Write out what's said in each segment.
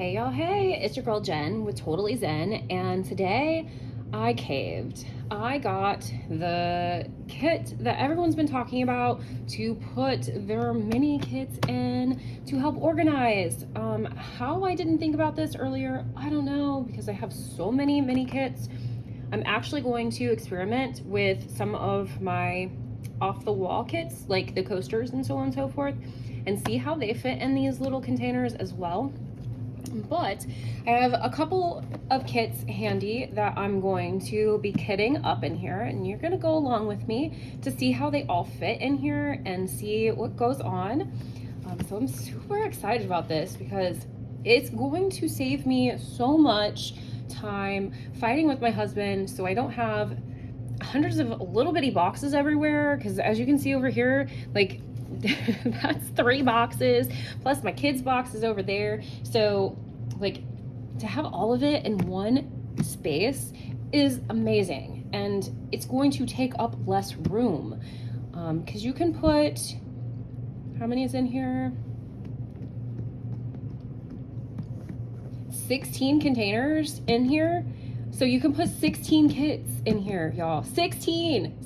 Hey y'all, hey, it's your girl Jen with Totally Zen, and today I caved. I got the kit that everyone's been talking about to put their mini kits in to help organize. How I didn't think about this earlier, I don't know, because I have so many mini kits. I'm actually going to experiment with some of my off the wall kits, like the coasters and so on and so forth, and see how they fit in these little containers as well. But I have a couple of kits handy that I'm going to be kitting up in here, and you're going to go along with me to see how they all fit in here and see what goes on. So I'm super excited about this because it's going to save me so much time fighting with my husband so I don't have hundreds of little bitty boxes everywhere, because as you can see over here, like that's 3 boxes plus my kids' boxes over there. So like to have all of it in one space is amazing, and it's going to take up less room, because you can put, how many is in here? 16 containers in here. So you can put 16 kits in here, y'all. 16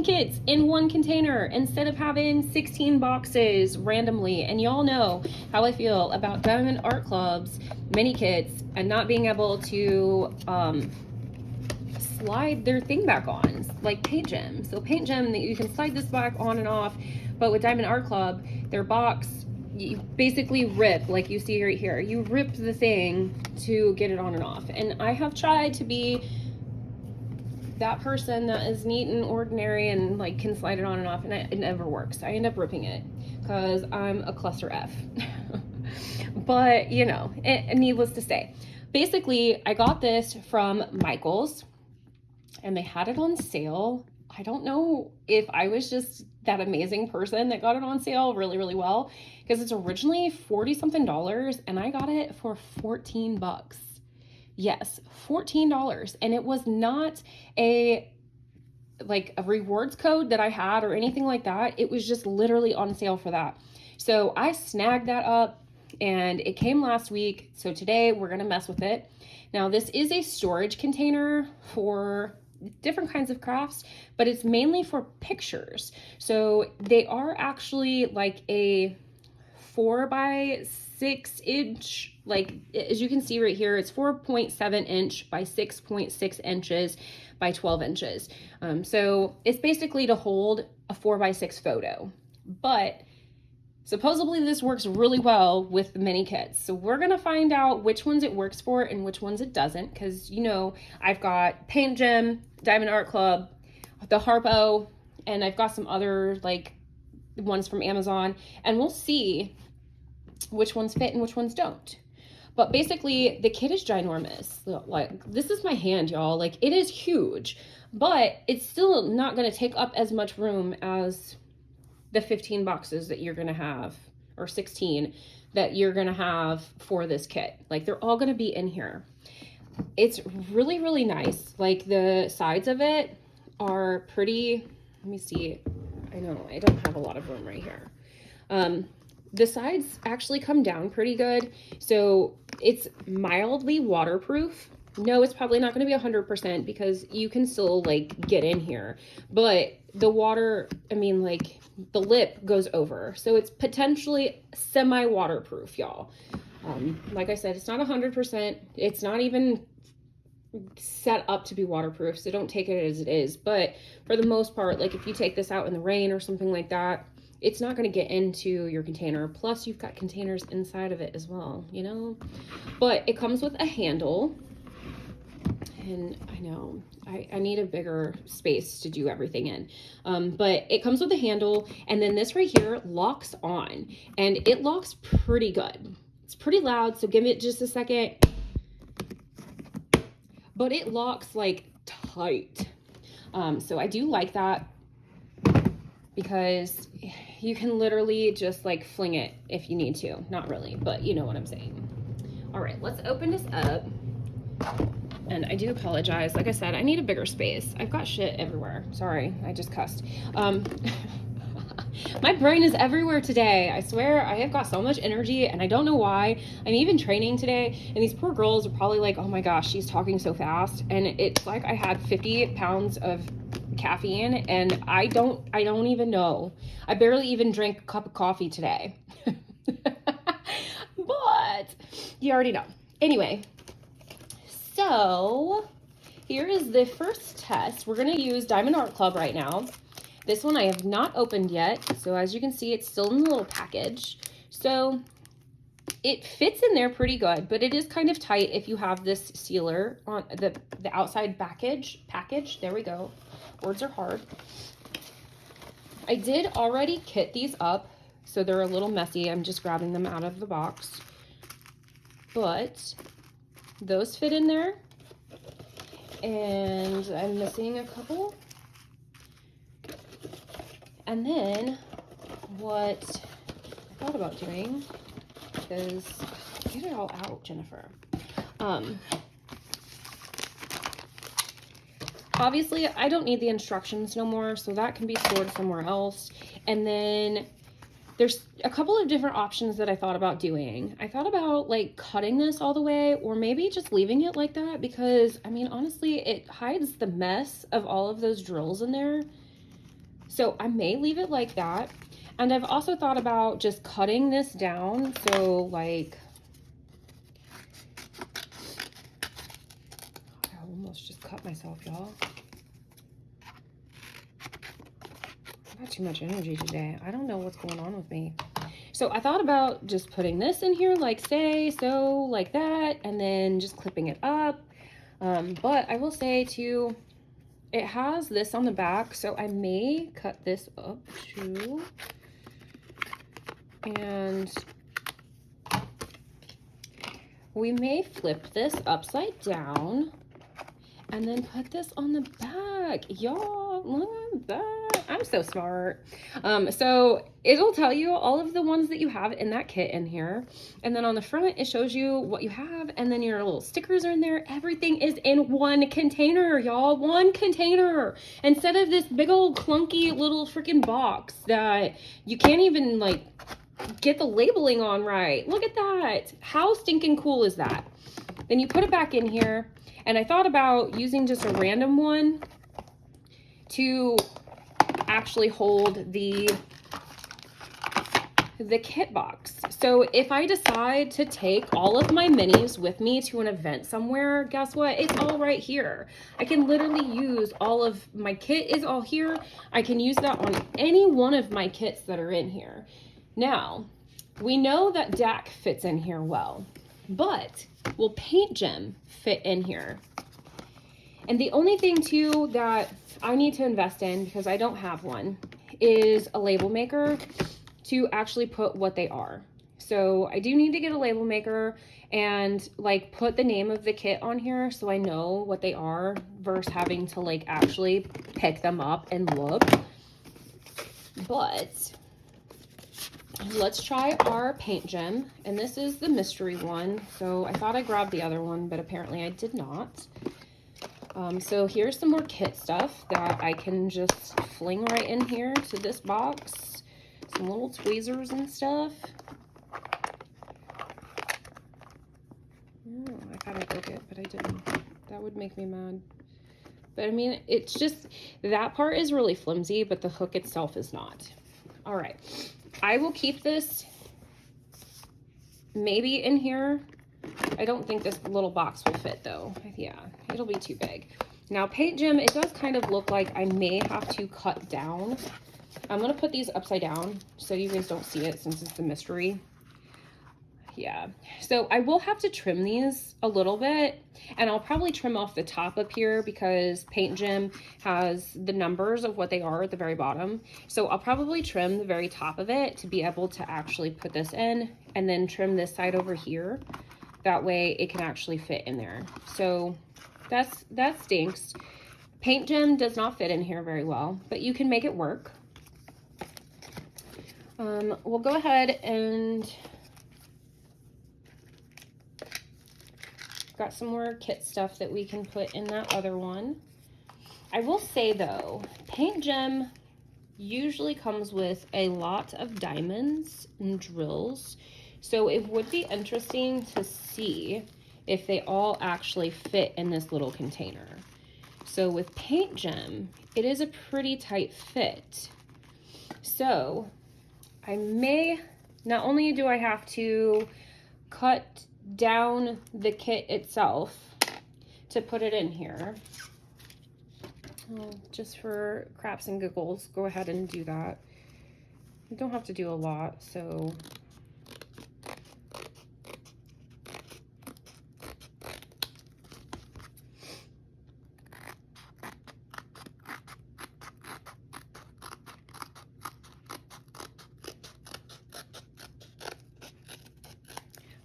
kits in one container instead of having 16 boxes randomly. And y'all know how I feel about Diamond Art Club's mini kits and not being able to slide their thing back on, like Paint Gem. So Paint Gem, you can slide this back on and off, but with Diamond Art Club, their box, you basically rip, like you see right here. You rip the thing to get it on and off. And I have tried to be that person that is neat and ordinary and like can slide it on and off, and it never works. I end up ripping it because I'm a cluster F. But you know, needless to say, basically I got this from Michaels and they had it on sale. I don't know if I was just that amazing person that got it on sale really, really well, because it's originally 40 something dollars and I got it for 14 bucks. Yes, $14. And it was not a rewards code that I had or anything like that. It was just literally on sale for that. So I snagged that up and it came last week. So today we're going to mess with it. Now this is a storage container for different kinds of crafts, but it's mainly for pictures. So they are actually like a 4x6 inch, like as you can see right here, it's 4.7 inch by 6.6 inches by 12 inches. So it's basically to hold a 4x6 photo, but supposedly this works really well with the mini kits. So we're gonna find out which ones it works for and which ones it doesn't, because you know I've got Paint Gem, Diamond Art Club, the Harpo, and I've got some other like ones from Amazon, and we'll see which ones fit and which ones don't. But basically the kit is ginormous. Like this is my hand, y'all. Like it is huge, but it's still not gonna take up as much room as the 15 boxes that you're gonna have, or 16 that you're gonna have for this kit. Like they're all gonna be in here. It's really, really nice. Like the sides of it are pretty, let me see. I know I don't have a lot of room right here. The sides actually come down pretty good. So it's mildly waterproof. No, it's probably not going to be 100% because you can still like get in here, but the water, I mean, like the lip goes over. So it's potentially semi-waterproof, y'all. Like I said, it's not 100%. It's not even set up to be waterproof, so don't take it as it is. But for the most part, like if you take this out in the rain or something like that, it's not going to get into your container. Plus you've got containers inside of it as well, you know. But it comes with a handle, and I know I need a bigger space to do everything in, but it comes with a handle, and then this right here locks on, and it locks pretty good. It's pretty loud, so give it just a second, but it locks like tight. So I do like that, because you can literally just like fling it if you need to. Not really, but you know what I'm saying. All right, let's open this up. And I do apologize. Like I said, I need a bigger space. I've got shit everywhere. Sorry, I just cussed. My brain is everywhere today. I swear I have got so much energy and I don't know why. I'm even training today and these poor girls are probably like, oh my gosh, she's talking so fast. And it's like I had 50 pounds of caffeine and I don't even know. I barely even drank a cup of coffee today. But you already know. Anyway, so here is the first test. We're going to use Diamond Art Club right now. This one I have not opened yet. So as you can see, it's still in the little package. So it fits in there pretty good, but it is kind of tight if you have this sealer on the outside package. There we go. Words are hard. I did already kit these up, so they're a little messy. I'm just grabbing them out of the box. But those fit in there. And I'm missing a couple. And then what I thought about doing is get it all out, Jennifer. Obviously, I don't need the instructions no more, so that can be stored somewhere else. And then there's a couple of different options that I thought about doing. I thought about like cutting this all the way or maybe just leaving it like that because, I mean, honestly, it hides the mess of all of those drills in there. So I may leave it like that. And I've also thought about just cutting this down. So like, I almost just cut myself, y'all. Not too much energy today. I don't know what's going on with me. So I thought about just putting this in here like so, like that, and then just clipping it up. But I will say too, it has this on the back, so I may cut this up too. And we may flip this upside down and then put this on the back. Y'all, look at that. I'm so smart. So it'll tell you all of the ones that you have in that kit in here. And then on the front, it shows you what you have. And then your little stickers are in there. Everything is in one container, y'all. One container. Instead of this big old clunky little freaking box that you can't even like get the labeling on right. Look at that. How stinking cool is that? Then you put it back in here. And I thought about using just a random one to actually hold the kit box. So if I decide to take all of my minis with me to an event somewhere, guess what? It's all right here. I can literally use all of my kit is all here. I can use that on any one of my kits that are in here. Now, we know that DAC fits in here well, but will Paint Gem fit in here? And the only thing too that I need to invest in, because I don't have one, is a label maker to actually put what they are. So I do need to get a label maker and like put the name of the kit on here so I know what they are versus having to like actually pick them up and look. But let's try our Paint Gem, and this is the mystery one. So I thought I grabbed the other one, but apparently I did not. So here's some more kit stuff that I can just fling right in here to this box. Some little tweezers and stuff. Oh, I thought I broke it, but I didn't. That would make me mad. But I mean, it's just, that part is really flimsy, but the hook itself is not. All right. I will keep this maybe in here. I don't think this little box will fit though. Yeah, it'll be too big. Now Paint Gem, it does kind of look like I may have to cut down. I'm gonna put these upside down so you guys don't see it since it's the mystery. Yeah, so I will have to trim these a little bit, and I'll probably trim off the top up here because Paint Gem has the numbers of what they are at the very bottom. So I'll probably trim the very top of it to be able to actually put this in, and then trim this side over here. That way it can actually fit in there. So that stinks. Paint Gem does not fit in here very well, but you can make it work. We'll go ahead and got some more kit stuff that we can put in that other one. I will say though, Paint Gem usually comes with a lot of diamonds and drills. So it would be interesting to see if they all actually fit in this little container. So with Paint Gem, it is a pretty tight fit. So I may, not only do I have to cut down the kit itself to put it in here, just for craps and giggles, go ahead and do that. You don't have to do a lot, so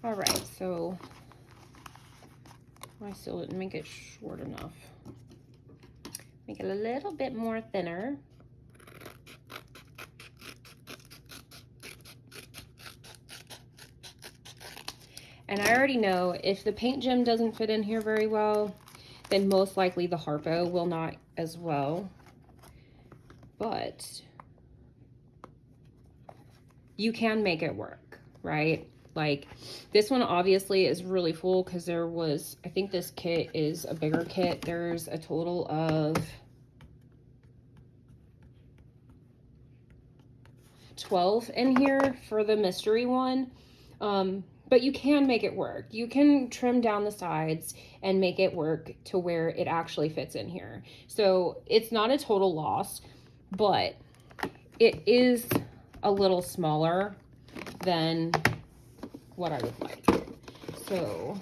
all right, so I still didn't make it short enough. Make it a little bit more thinner. And I already know if the Paint Gem doesn't fit in here very well, then most likely the Harpo will not as well. But you can make it work, right? Like this one obviously is really full because there was, I think this kit is a bigger kit. There's a total of 12 in here for the mystery one. But you can make it work. You can trim down the sides and make it work to where it actually fits in here. So it's not a total loss, but it is a little smaller than what I would like. So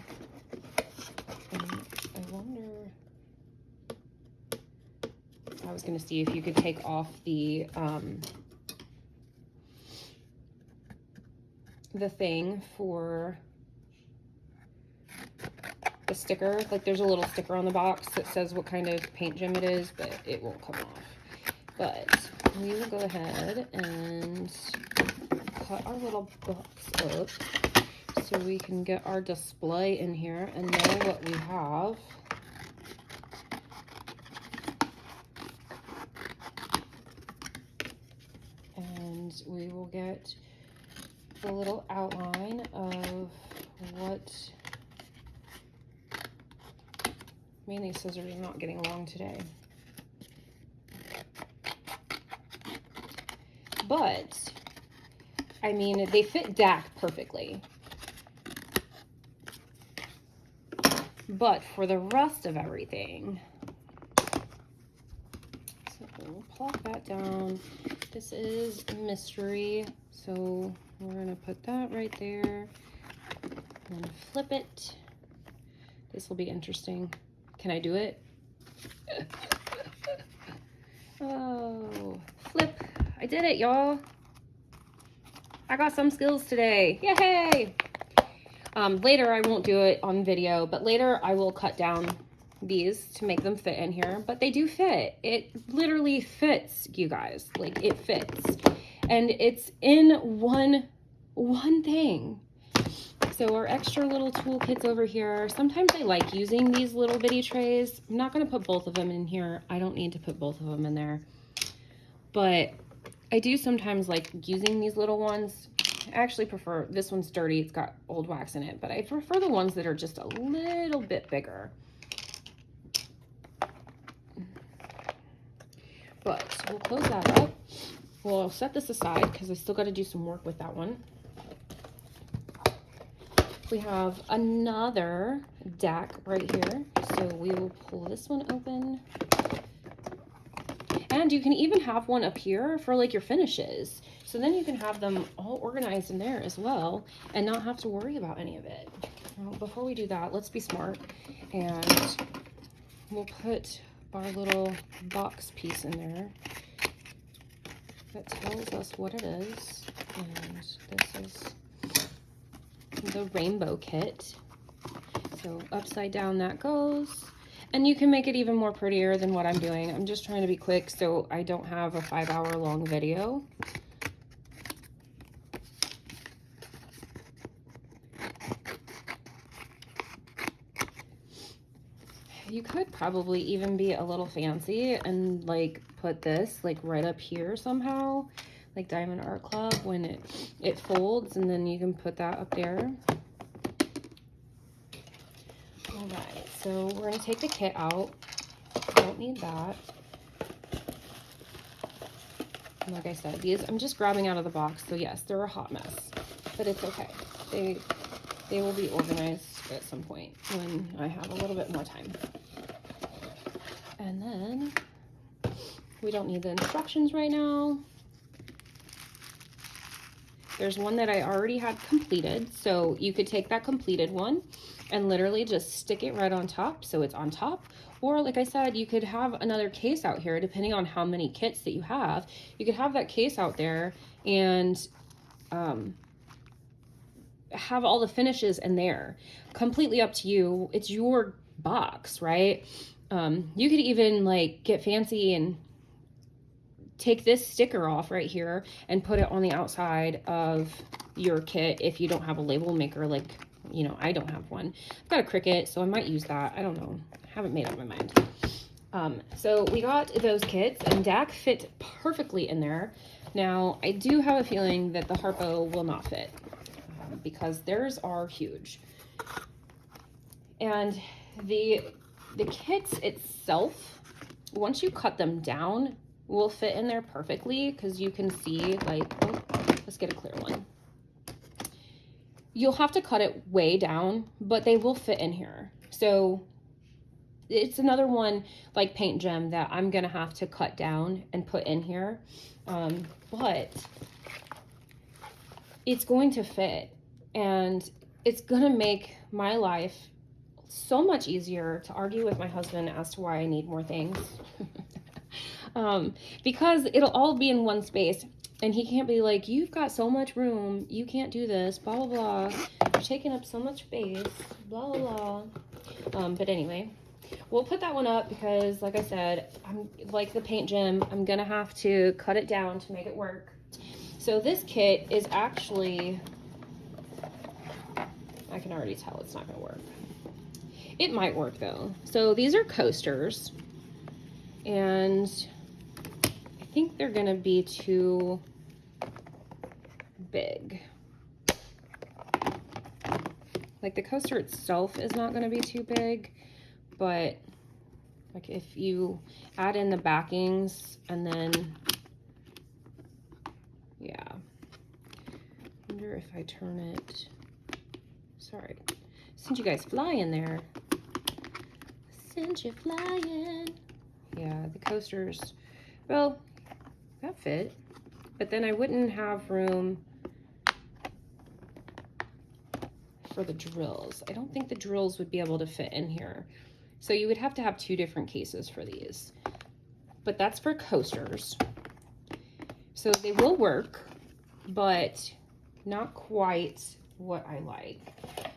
I wonder, I was gonna see if you could take off the thing for the sticker. Like there's a little sticker on the box that says what kind of paint gem it is, but it won't come off. But we will go ahead and cut our little box up so we can get our display in here and know what we have. And we will get the little outline of what, man, these scissors are not getting long today. But, I mean, they fit DAC perfectly. But for the rest of everything, so we'll plop that down. This is mystery, so we're gonna put that right there and flip it. This will be interesting. Can I do it? Oh, flip. I did it, y'all. I got some skills today. Yay! Later I won't do it on video, but later I will cut down these to make them fit in here, but they do fit. It literally fits, you guys. Like, it fits. And it's in one thing. So our extra little toolkits over here, sometimes I like using these little bitty trays. I'm not going to put both of them in here. I don't need to put both of them in there. But I do sometimes like using these little ones. I actually prefer, this one's dirty, it's got old wax in it, but I prefer the ones that are just a little bit bigger. But so we'll close that up. We'll set this aside because I still got to do some work with that one. We have another DAC right here, so we will pull this one open. And you can even have one up here for like your finishes. So then you can have them all organized in there as well and not have to worry about any of it. Now, before we do that, let's be smart and we'll put our little box piece in there that tells us what it is. And this is the rainbow kit. So upside down that goes. And you can make it even more prettier than what I'm doing. I'm just trying to be quick so I don't have a 5-hour long video. You could probably even be a little fancy and like put this like right up here somehow, like Diamond Art Club, when it folds, and then you can put that up there. All right, so we're gonna take the kit out. Don't need that. And like I said, these I'm just grabbing out of the box, so yes, they're a hot mess, but it's okay. They will be organized at some point when I have a little bit more time. And then we don't need the instructions right now. There's one that I already had completed, so you could take that completed one and literally just stick it right on top so it's on top. Or like I said, you could have another case out here depending on how many kits that you have. You could have that case out there and have all the finishes in there. Completely up to you. It's your box, right? You could even like get fancy and take this sticker off right here and put it on the outside of your kit if you don't have a label maker, like, you know, I don't have one. I've got a Cricut, so I might use that. I don't know. I haven't made up my mind. So we got those kits, and DAC fit perfectly in there. Now, I do have a feeling that the Harpo will not fit because theirs are huge. And the kits itself, once you cut them down, will fit in there perfectly, because you can see, like, oh, let's get a clear one. You'll have to cut it way down, but they will fit in here. So it's another one like Paint Gem that I'm gonna have to cut down and put in here, but it's going to fit, and it's gonna make my life so much easier to argue with my husband as to why I need more things. Because it'll all be in one space, and he can't be like, you've got so much room, you can't do this, blah, blah, blah. You're taking up so much space, blah, blah, blah. But anyway, we'll put that one up because, like I said, I'm like the Paint Gem, I'm gonna have to cut it down to make it work. So this kit is actually, I can already tell it's not gonna work. It might work though. So these are coasters, and I think they're gonna be too big. Like the coaster itself is not gonna be too big, but like if you add in the backings and then, yeah. I wonder if I turn it, sorry, send you guys flying there. Send you flying. Yeah, the coasters, well, that fit, but then I wouldn't have room for the drills. I don't think the drills would be able to fit in here. So you would have to have two different cases for these, but that's for coasters. So they will work, but not quite what I like.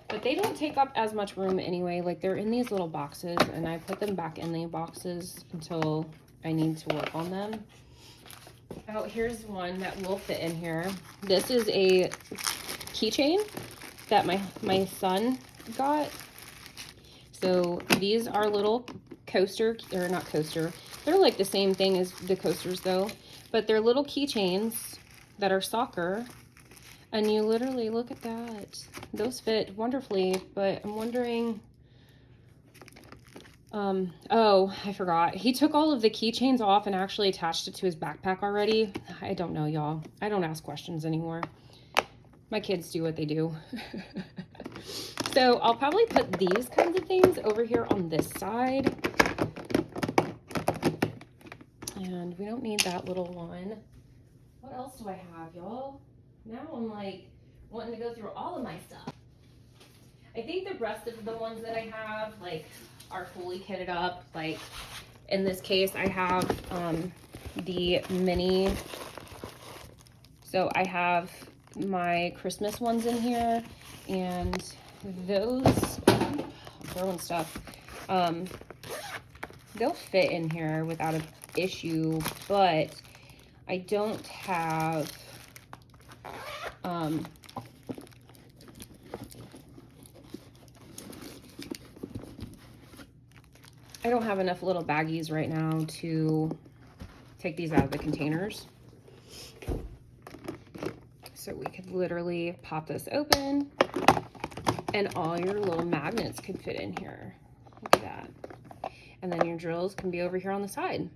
But they don't take up as much room anyway. Like they're in these little boxes, and I put them back in the boxes until I need to work on them. Oh, here's one that will fit in here. This is a keychain that my son got. So these are little coaster, or not coaster, they're like the same thing as the coasters though, but they're little keychains that are soccer, and you literally, look at that. Those fit wonderfully, but I'm wondering, oh, I forgot. He took all of the keychains off and actually attached it to his backpack already. I don't know, y'all. I don't ask questions anymore. My kids do what they do. So I'll probably put these kinds of things over here on this side. And we don't need that little one. What else do I have, y'all? Now I'm like wanting to go through all of my stuff. I think the rest of the ones that I have like are fully kitted up. Like in this case, I have the mini. So I have my Christmas ones in here, and those, I'm throwing stuff, they'll fit in here without an issue, but I don't have I don't have enough little baggies right now to take these out of the containers. So we could literally pop this open and all your little magnets could fit in here. Look at that. And then your drills can be over here on the side.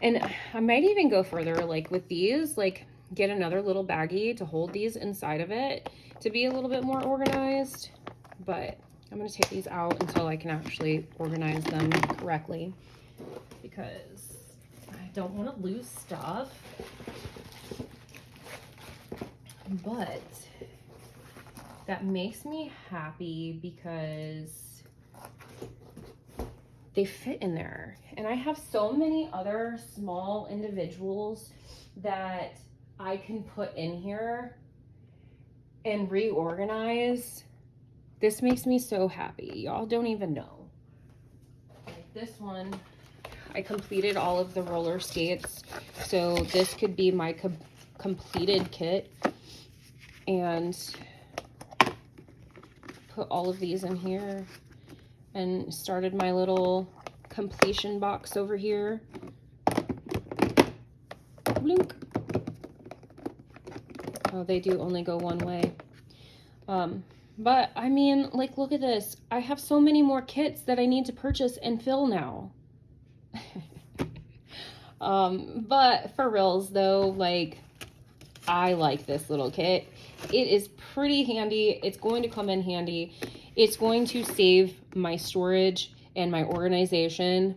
And I might even go further, like with these, like get another little baggie to hold these inside of it to be a little bit more organized. But I'm going to take these out until I can actually organize them correctly, because I don't want to lose stuff. But that makes me happy because they fit in there. And I have so many other small individuals that I can put in here and reorganize. This makes me so happy. Y'all don't even know. Like this one, I completed all of the roller skates. So this could be my completed kit. And put all of these in here and started my little completion box over here. Blink. Oh, they do only go one way. But I mean, like, look at this. I have so many more kits that I need to purchase and fill now. But for reals though, like, I like this little kit. It is pretty handy. It's going to come in handy. It's going to save my storage and my organization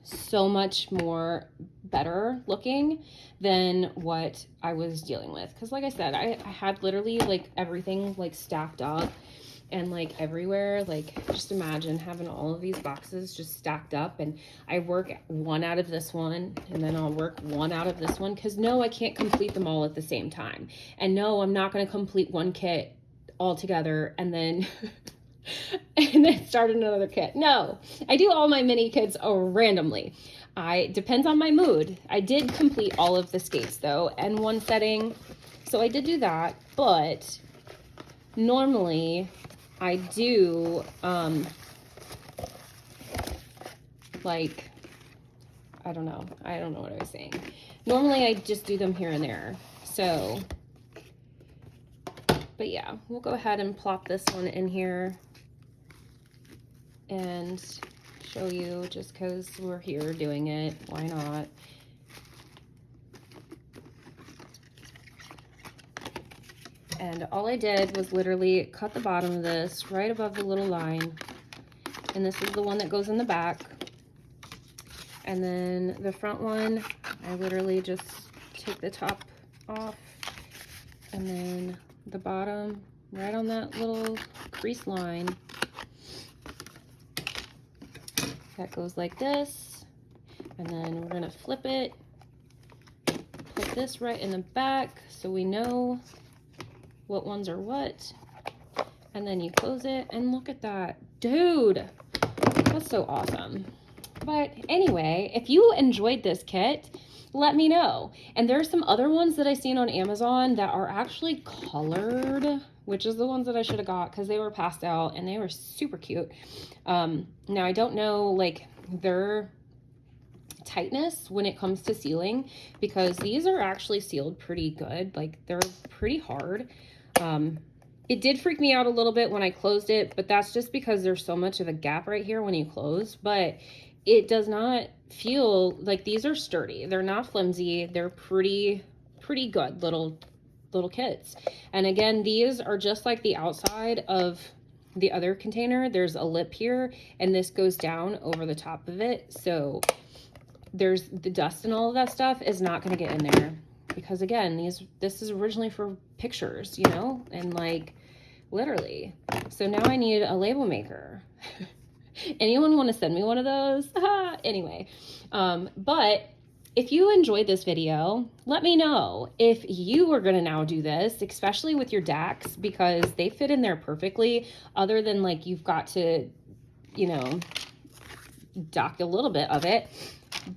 so much more better looking than what I was dealing with. Because like I said, I had literally like everything like stacked up and like everywhere. Like just imagine having all of these boxes just stacked up, and I work one out of this one and then I'll work one out of this one, because no, I can't complete them all at the same time. And no, I'm not going to complete one kit all together and then and then start another kit. No, I do all my mini kits randomly. Depends on my mood. I did complete all of the skates though in one setting, so I did do that. But normally I do like, I don't know what I was saying. Normally I just do them here and there. So, but yeah, we'll go ahead and plop this one in here and show you, just because we're here doing it. Why not? And all I did was literally cut the bottom of this right above the little line. And this is the one that goes in the back. And then the front one, I literally just take the top off. And then the bottom, right on that little crease line. That goes like this. And then we're gonna flip it. Put this right in the back so we know what ones are what. And then you close it, and look at that. Dude, that's so awesome. But anyway, if you enjoyed this kit, let me know. And there's some other ones that I seen on Amazon that are actually colored, which is the ones that I should have got because they were passed out and they were super cute. Now I don't know like their tightness when it comes to sealing, because these are actually sealed pretty good. Like they're pretty hard. It did freak me out a little bit when I closed it, but that's just because there's so much of a gap right here when you close. But it does not feel like, these are sturdy. They're not flimsy. They're pretty good little kits. And again, these are just like the outside of the other container. There's a lip here, and this goes down over the top of it. So there's the dust and all of that stuff is not going to get in there, because again, this is originally for pictures, you know, and like literally. So now I need a label maker. Anyone want to send me one of those? Anyway, but if you enjoyed this video, let me know if you are going to now do this, especially with your DACs, because they fit in there perfectly, other than like you've got to, you know, dock a little bit of it.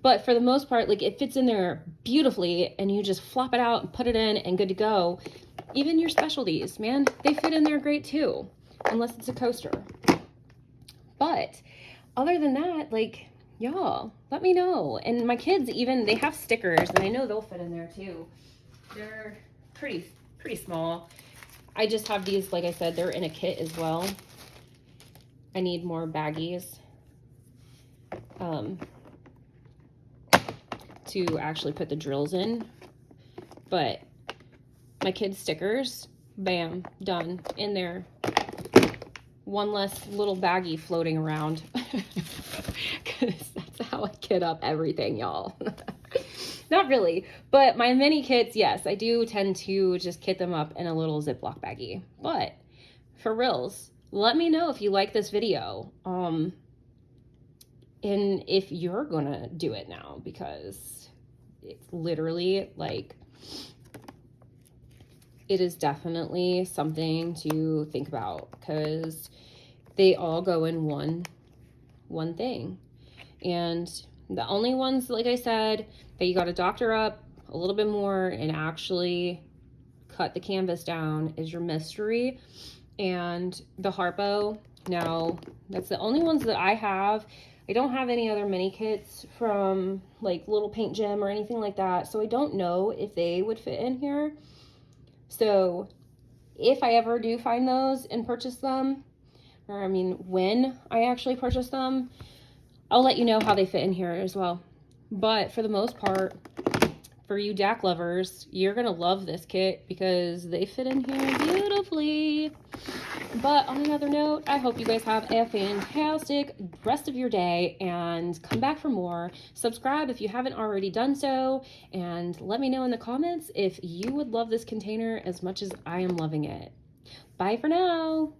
But for the most part, like it fits in there beautifully, and you just flop it out and put it in and good to go. Even your specialties, man, they fit in there great too, unless it's a coaster. But other than that, like, y'all, let me know. And my kids even, they have stickers, and I know they'll fit in there too. They're pretty small. I just have these, like I said, they're in a kit as well. I need more baggies to actually put the drills in. But my kids' stickers, bam, done, in there. One less little baggie floating around. Because that's how I kit up everything, y'all. Not really, but my mini kits, yes, I do tend to just kit them up in a little Ziploc baggie. But for reals, let me know if you like this video, and if you're gonna do it now, because it's literally like, it is definitely something to think about, because they all go in one thing. And the only ones, like I said, that you got to doctor up a little bit more and actually cut the canvas down is your Mystery and the Harpo. Now, that's the only ones that I have. I don't have any other mini kits from like Little Paint Gym or anything like that, so I don't know if they would fit in here. So if I ever do find those and purchase them, or I mean when I actually purchase them, I'll let you know how they fit in here as well. But for the most part, for you DAC lovers, you're going to love this kit because they fit in here beautifully. But on another note, I hope you guys have a fantastic rest of your day and come back for more. Subscribe if you haven't already done so, and let me know in the comments if you would love this container as much as I am loving it. Bye for now.